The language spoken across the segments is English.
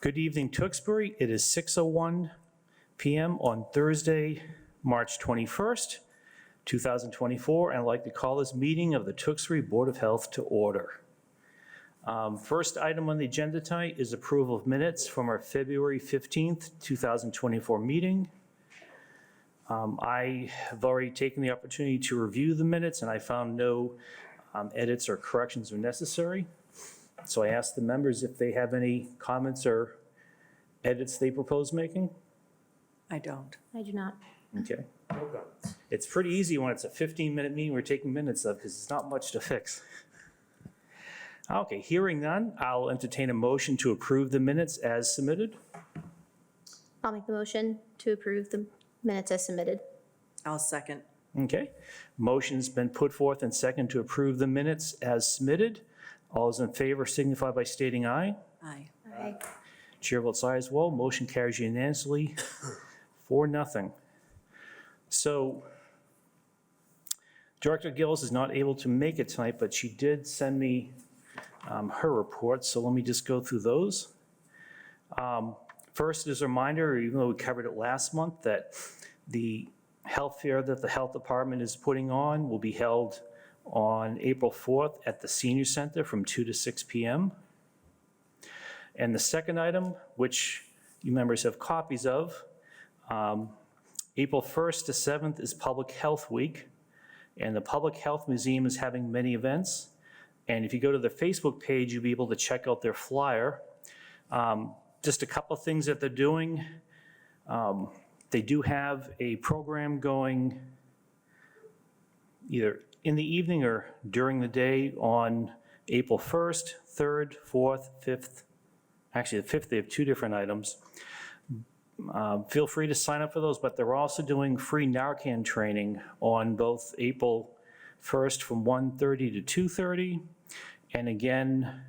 Good evening, Tewksbury. It is 6:01 PM on Thursday, March 21st, 2024, and I'd like to call this meeting of the Tewksbury Board of Health to order. First item on the agenda tonight is approval of minutes from our February 15th, 2024 meeting. I have already taken the opportunity to review the minutes, and I found no edits or corrections are necessary. So I asked the members if they have any comments or edits they propose making. I don't. I do not. Okay. It's pretty easy when it's a 15-minute meeting we're taking minutes of, because it's not much to fix. Okay, hearing none, I'll entertain a motion to approve the minutes as submitted. I'll make the motion to approve the minutes as submitted. I'll second. Okay, motion's been put forth and second to approve the minutes as submitted. All those in favor signify by stating aye. Aye. Aye. Chair votes aye as well. Motion carries unanimously 4-0. So Director Gills is not able to make it tonight, but she did send me her report, so let me just go through those. First, as a reminder, even though we covered it last month, that the health fair that the health department is putting on will be held on April 4th at the Senior Center from 2 to 6 p.m. And the second item, which you members have copies of, April 1st to 7th is Public Health Week, and the Public Health Museum is having many events. And if you go to their Facebook page, you'll be able to check out their flyer. Just a couple of things that they're doing. They do have a program going either in the evening or during the day on April 1st, 3rd, 4th, 5th. Actually, the 5th, they have two different items. Feel free to sign up for those, but they're also doing free Narcan training on both April 1st from 1:30 to 2:30, and again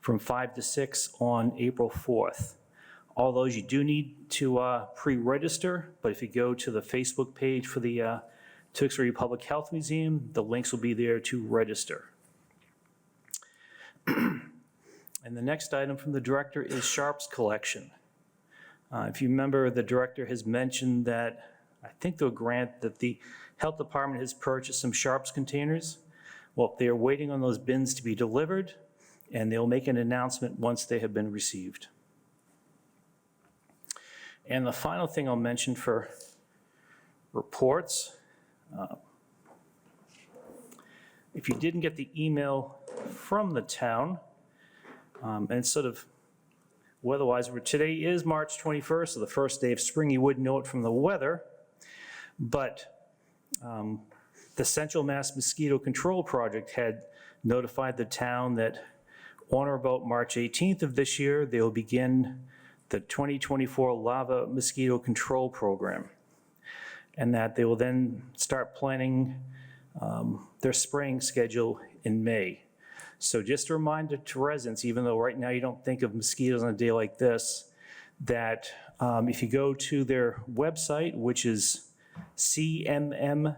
from 5 to 6 on April 4th. All those you do need to pre-register, but if you go to the Facebook page for the Tewksbury Public Health Museum, the links will be there to register. And the next item from the director is Sharps collection. If you remember, the director has mentioned that, I think they'll grant that the health department has purchased some Sharps containers. Well, they're waiting on those bins to be delivered, and they'll make an announcement once they have been received. And the final thing I'll mention for reports, if you didn't get the email from the town, and sort of weather-wise, today is March 21st, so the first day of spring, you would know it from the weather, but the Central Mass Mosquito Control Project had notified the town that on or about March 18th of this year, they will begin the 2024 Lava Mosquito Control Program, and that they will then start planning their spraying schedule in May. So just a reminder to residents, even though right now you don't think of mosquitoes on a day like this, that if you go to their website, which is cmmcp.org,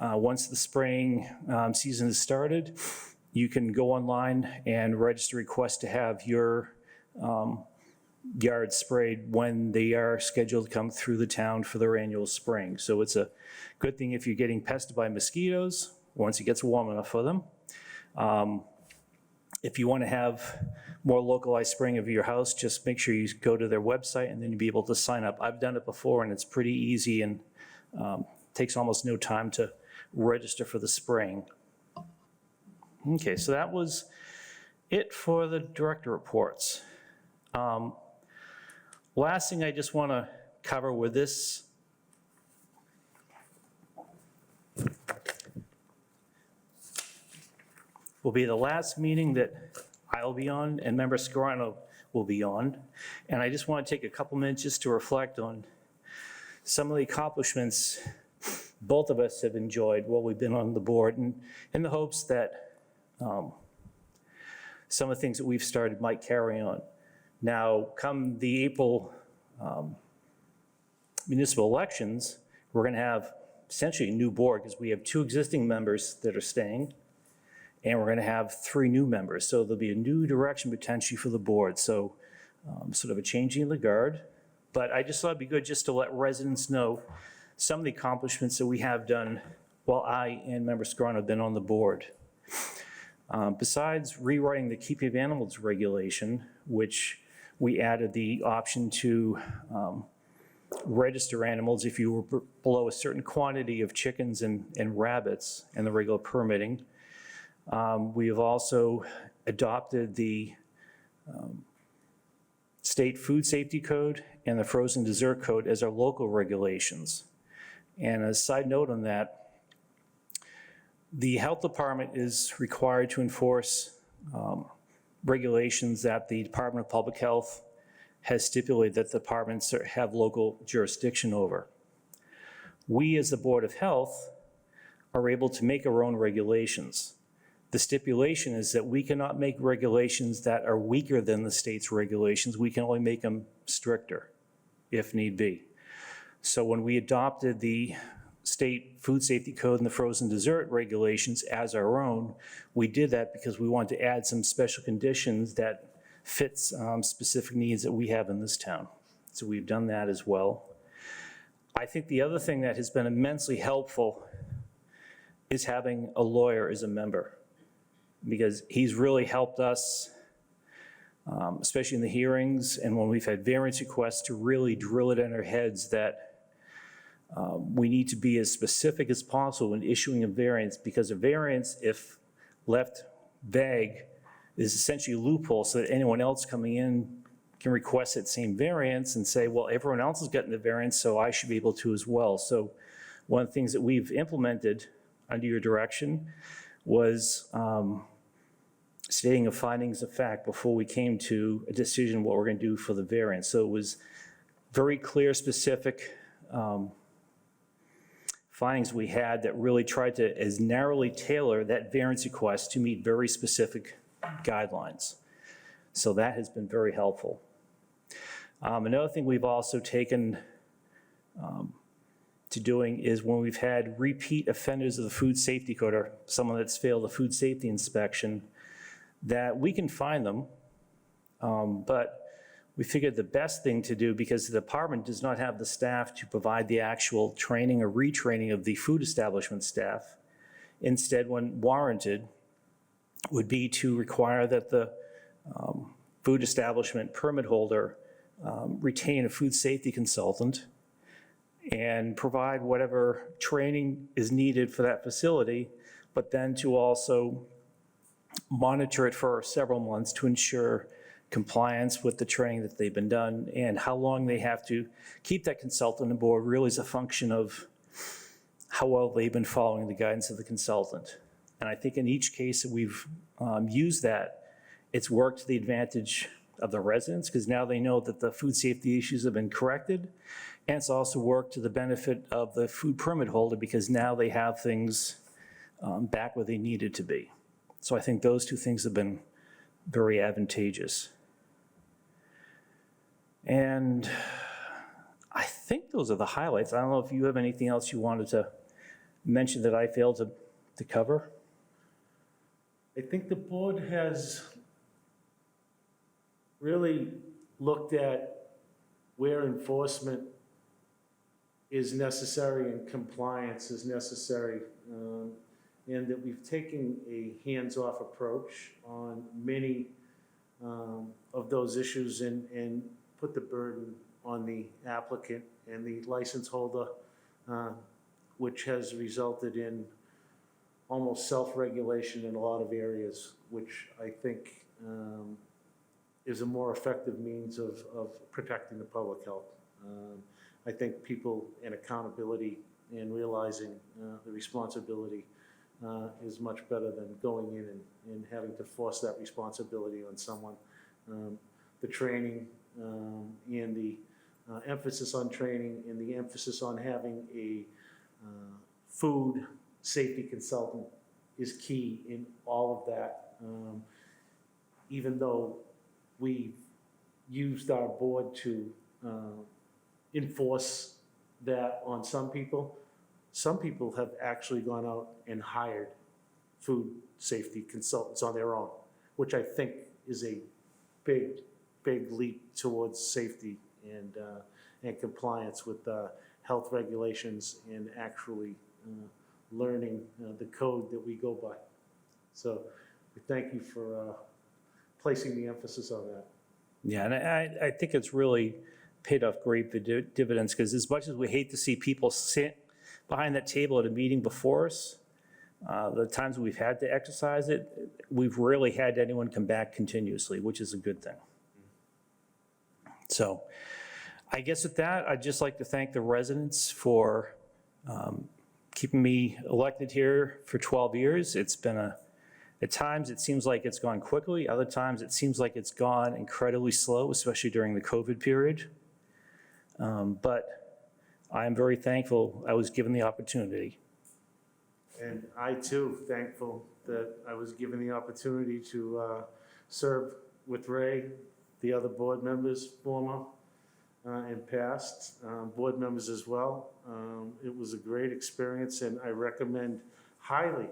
once the spraying season is started, you can go online and register a request to have your yard sprayed when they are scheduled to come through the town for their annual spraying. So it's a good thing if you're getting pested by mosquitoes, once it gets warm enough for them. If you want to have more localized spraying of your house, just make sure you go to their website and then you'll be able to sign up. I've done it before and it's pretty easy and takes almost no time to register for the spraying. Okay, so that was it for the director reports. Last thing I just want to cover with this will be the last meeting that I'll be on and Member Scarano will be on. And I just want to take a couple minutes just to reflect on some of the accomplishments both of us have enjoyed while we've been on the board, and in the hopes that some of the things that we've started might carry on. Now, come the April municipal elections, we're going to have essentially a new board because we have two existing members that are staying, and we're going to have 3 new members. So there'll be a new direction potentially for the board. So sort of a changing of the guard. But I just thought it'd be good just to let residents know some of the accomplishments that we have done while I and Member Scron have been on the board. Besides rewriting the keeping of animals regulation, which we added the option to register animals if you were below a certain quantity of chickens and rabbits and the regular permitting. We have also adopted the State Food Safety Code and the Frozen Dessert Code as our local regulations. And a side note on that, the health department is required to enforce regulations that the Department of Public Health has stipulated that the departments have local jurisdiction over. We, as the Board of Health, are able to make our own regulations. The stipulation is that we cannot make regulations that are weaker than the state's regulations. We can only make them stricter, if need be. So when we adopted the State Food Safety Code and the frozen dessert regulations as our own, we did that because we wanted to add some special conditions that fits specific needs that we have in this town. So we've done that as well. I think the other thing that has been immensely helpful is having a lawyer as a member, because he's really helped us, especially in the hearings and when we've had variance requests, to really drill it in our heads that we need to be as specific as possible when issuing a variance, because a variance, if left vague, is essentially a loophole so that anyone else coming in can request that same variance and say, well, everyone else has gotten the variance, so I should be able to as well. So one of the things that we've implemented under your direction was stating of findings of fact before we came to a decision what we're going to do for the variance. So it was very clear, specific findings we had that really tried to as narrowly tailor that variance request to meet very specific guidelines. So that has been very helpful. Another thing we've also taken to doing is when we've had repeat offenders of the food safety code, or someone that's failed a food safety inspection, that we can fine them, but we figured the best thing to do, because the department does not have the staff to provide the actual training or retraining of the food establishment staff, instead, when warranted, would be to require that the food establishment permit holder retain a food safety consultant and provide whatever training is needed for that facility, but then to also monitor it for several months to ensure compliance with the training that they've been done, and how long they have to keep that consultant on board really is a function of how well they've been following the guidance of the consultant. And I think in each case that we've used that, it's worked to the advantage of the residents, because now they know that the food safety issues have been corrected, and it's also worked to the benefit of the food permit holder, because now they have things back where they needed to be. So I think those two things have been very advantageous. And I think those are the highlights. I don't know if you have anything else you wanted to mention that I failed to cover? I think the board has really looked at where enforcement is necessary and compliance is necessary, and that we've taken a hands-off approach on many of those issues and put the burden on the applicant and the license holder, which has resulted in almost self-regulation in a lot of areas, which I think is a more effective means of protecting the public health. I think people and accountability and realizing the responsibility is much better than going in and having to force that responsibility on someone. The training and the emphasis on training and the emphasis on having a food safety consultant is key in all of that. Even though we've used our board to enforce that on some people have actually gone out and hired food safety consultants on their own, which I think is a big, big leap towards safety and compliance with health regulations and actually learning the code that we go by. So we thank you for placing the emphasis on that. Yeah, and I think it's really paid off great dividends, because as much as we hate to see people sit behind that table at a meeting before us, the times we've had to exercise it, we've rarely had anyone come back continuously, which is a good thing. So I guess with that, I'd just like to thank the residents for keeping me elected here for 12 years. It's been at times it seems like it's gone quickly, other times it seems like it's gone incredibly slow, especially during the COVID period. But I am very thankful I was given the opportunity. And I too, thankful that I was given the opportunity to serve with Ray, the other board members, former and past, board members as well. It was a great experience, and I recommend highly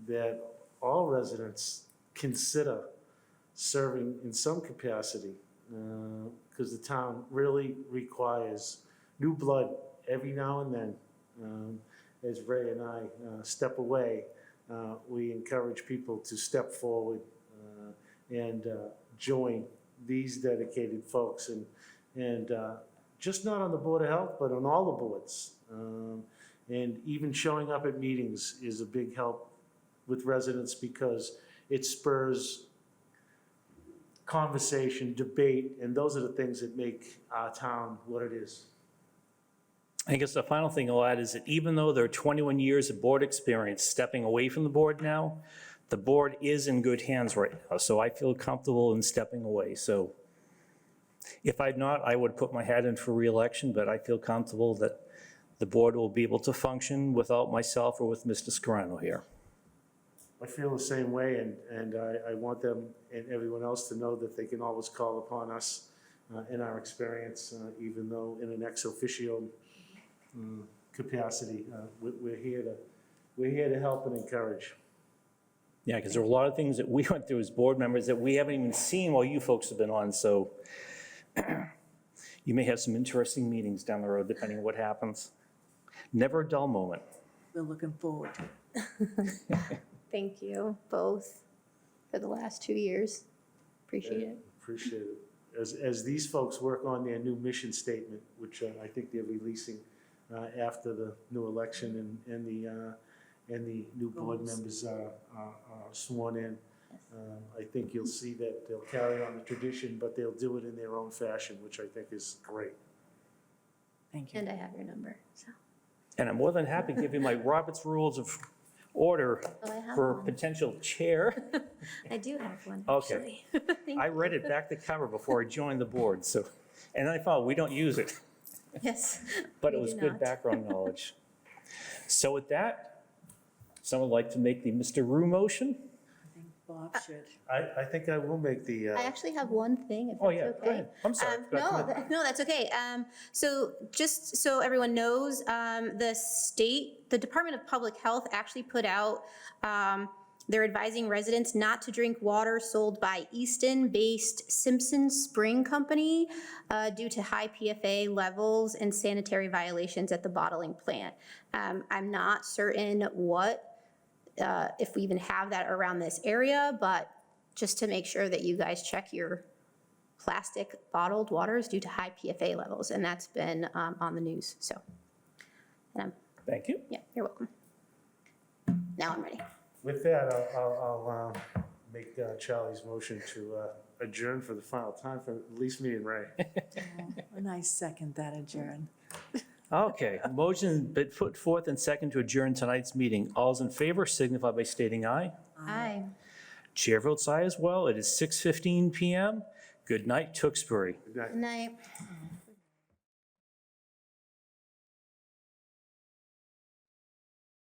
that all residents consider serving in some capacity, because the town really requires new blood every now and then. As Ray and I step away, we encourage people to step forward and join these dedicated folks, and just not on the Board of Health, but on all the boards. And even showing up at meetings is a big help with residents, because it spurs conversation, debate, and those are the things that make our town what it is. I guess the final thing I'll add is that even though there are 21 years of board experience stepping away from the board now, the board is in good hands right now, so I feel comfortable in stepping away. So if I'd not, I would put my hat in for re-election, but I feel comfortable that the board will be able to function without myself or with Mr. Scarano here. I feel the same way, and I want them and everyone else to know that they can always call upon us in our experience, even though in an ex officio capacity. We're here to help and encourage. Yeah, because there are a lot of things that we went through as board members that we haven't even seen while you folks have been on, so you may have some interesting meetings down the road, depending on what happens. Never a dull moment. We're looking forward to it. Thank you both for the last 2 years. Appreciate it. Appreciate it. As these folks work on their new mission statement, which I think they're releasing after the new election and the new board members are sworn in, I think you'll see that they'll carry on the tradition, but they'll do it in their own fashion, which I think is great. Thank you. And I have your number, so. And I'm more than happy to give you my Robert's Rules of Order Oh, I have for one. potential chair. I do have one, Okay. actually. Thank I you. read it back to cover before I joined the board, so, and I thought, we don't use it, Yes. but it we was do good not. background knowledge. So with that, someone would like to make the Mr. Rue motion? I think Bob should. I think I will make the, I actually have one thing, if Oh, that's yeah, okay. go ahead. I'm sorry. I forgot to No, mention. no, that's okay. So just so everyone knows, the Department of Public Health actually put out, they're advising residents not to drink water sold by Easton-based Simpson Spring Company due to high PFA levels and sanitary violations at the bottling plant. I'm not certain if we even have that around this area, but just to make sure that you guys check your plastic bottled waters due to high PFA levels, and that's been on the news, so. And Thank you. yeah, you're welcome. Now I'm ready. with that, I'll make Charlie's motion to adjourn for the final time for at least me and Ray. And I second that adjourn. Okay, motion been put forth and second to adjourn tonight's meeting. All's in favor signify by stating aye. Aye. Chair votes aye as well. It is 6:15 PM. Good night, Tewksbury. Good night. Good night.